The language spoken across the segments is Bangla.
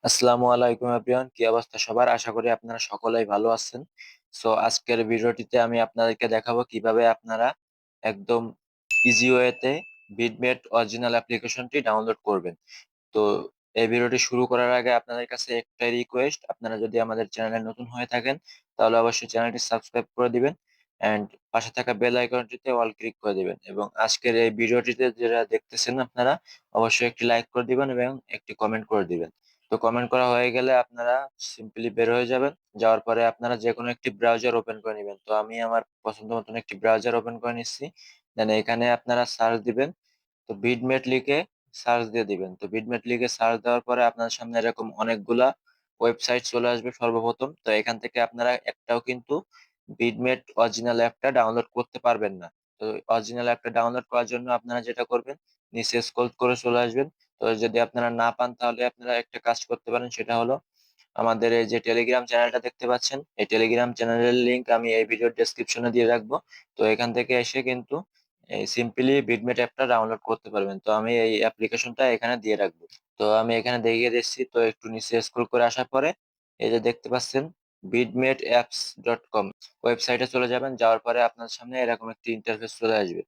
আসসালামু আলাইকুম এভরিওয়ান, কি অবস্থা সবার? আশা করি আপনারা সকলেই ভালো আছেন। সো আজকের ভিডিওটিতে আমি আপনাদেরকে দেখাবো কিভাবে আপনারা একদম ইজি ওয়েতে বিটমেট অরিজিনাল অ্যাপ্লিকেশনটি ডাউনলোড করবেন। তো এই ভিডিওটি শুরু করার আগে আপনাদের কাছে একটাই রিকোয়েস্ট, আপনারা যদি আমাদের চ্যানেলে নতুন হয়ে থাকেন তাহলে অবশ্যই চ্যানেলটি সাবস্ক্রাইব করে দিবেন এন্ড পাশে থাকা বেল আইকনটিতে অল ক্লিক করে দিবেন এবং আজকের এই ভিডিওটিতে যেটা দেখতেছেন আপনারা অবশ্যই একটি লাইক করে দিবেন এবং একটি কমেন্ট করে দিবেন। তো কমেন্ট করা হয়ে গেলে আপনারা সিম্পলি বের হয়ে যাবেন। যাওয়ার পরে আপনারা যে কোনো একটি ব্রাউজার ওপেন করে নেবেন। তো আমি আমার পছন্দ মতন একটি ব্রাউজার ওপেন করে নিচ্ছি। দেন এখানে আপনারা সার্চ দিবেন। তো বিডমেট লিখে সার্চ দিয়ে দিবেন। তো বিডমেট লিখে সার্চ দেওয়ার পরে আপনার সামনে এরকম অনেকগুলা ওয়েবসাইট চলে আসবে সর্বপ্রথম। তো এখান থেকে আপনারা একটাও কিন্তু বিডমেট অরিজিনাল অ্যাপটা ডাউনলোড করতে পারবেন না। তো অরিজিনাল অ্যাপটা ডাউনলোড করার জন্য আপনারা যেটা করবেন, নিচে স্ক্রল করে চলে আসবেন। তো যদি আপনারা না পান তাহলে আপনারা একটা কাজ করতে পারেন, সেটা হলো আমাদের এই যে টেলিগ্রাম চ্যানেলটা দেখতে পাচ্ছেন, এই টেলিগ্রাম চ্যানেলের লিংক আমি এই ভিডিওর ডেসক্রিপশনে দিয়ে রাখবো। তো এখান থেকে এসে কিন্তু এই সিম্পলি বিটমেট অ্যাপটা ডাউনলোড করতে পারবেন। তো আমি এই অ্যাপ্লিকেশনটা এখানে দিয়ে রাখবো। তো আমি এখানে দেখিয়ে দিচ্ছি। তো একটু নিচে স্ক্রল করে আসার পরে এই যে দেখতে পাচ্ছেন bitmate.apps.com ওয়েবসাইটে চলে যাবেন। যাওয়ার পরে আপনার সামনে এরকম একটি ইন্টারফেস চলে আসবে।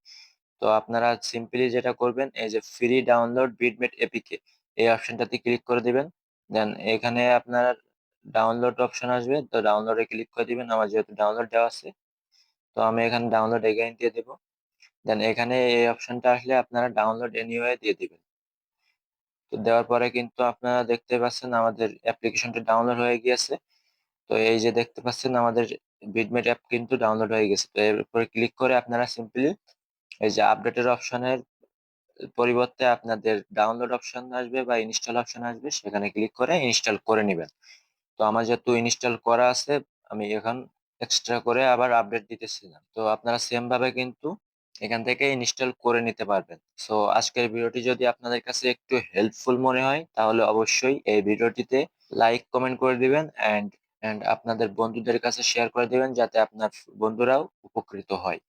তো আপনারা সিম্পলি যেটা করবেন, এই যে ফ্রি ডাউনলোড বিটমেট এপিকে এই অপশনটাতে ক্লিক করে দিবেন। দেন এখানে আপনার ডাউনলোড অপশন আসবে, তো ডাউনলোডে ক্লিক করে দিবেন। আমার যেহেতু ডাউনলোড দেওয়া আছে, তো আমি এখানে ডাউনলোড এগেইন দিয়ে দেবো। দেন এখানে এই অপশনটা আসলে আপনারা ডাউনলোড এনিওয়ে দিয়ে দিবেন। তো দেওয়ার পরে কিন্তু আপনারা দেখতে পাচ্ছেন আমাদের অ্যাপ্লিকেশনটা ডাউনলোড হয়ে গিয়েছে। তো এই যে দেখতে পাচ্ছেন আমাদের বিটমেট অ্যাপ কিন্তু ডাউনলোড হয়ে গেছে। তো এর উপরে ক্লিক করে আপনারা সিম্পলি এই যে আপডেটের অপশনের পরিবর্তে আপনাদের ডাউনলোড অপশন আসবে বা ইনস্টল অপশন আসবে, সেখানে ক্লিক করে ইনস্টল করে নেবেন। তো আমার যেহেতু ইনস্টল করা আছে, আমি এখন এক্সট্রা করে আবার আপডেট দিতেছি না। তো আপনারা সেম ভাবে কিন্তু এখান থেকে ইনস্টল করে নিতে পারবেন। সো আজকের ভিডিওটি যদি আপনাদের কাছে একটু হেল্পফুল মনে হয় তাহলে অবশ্যই এই ভিডিওটিতে লাইক কমেন্ট করে দিবেন এন্ড আপনাদের বন্ধুদের কাছে শেয়ার করে দিবেন, যাতে আপনার বন্ধুরাও উপকৃত হয়।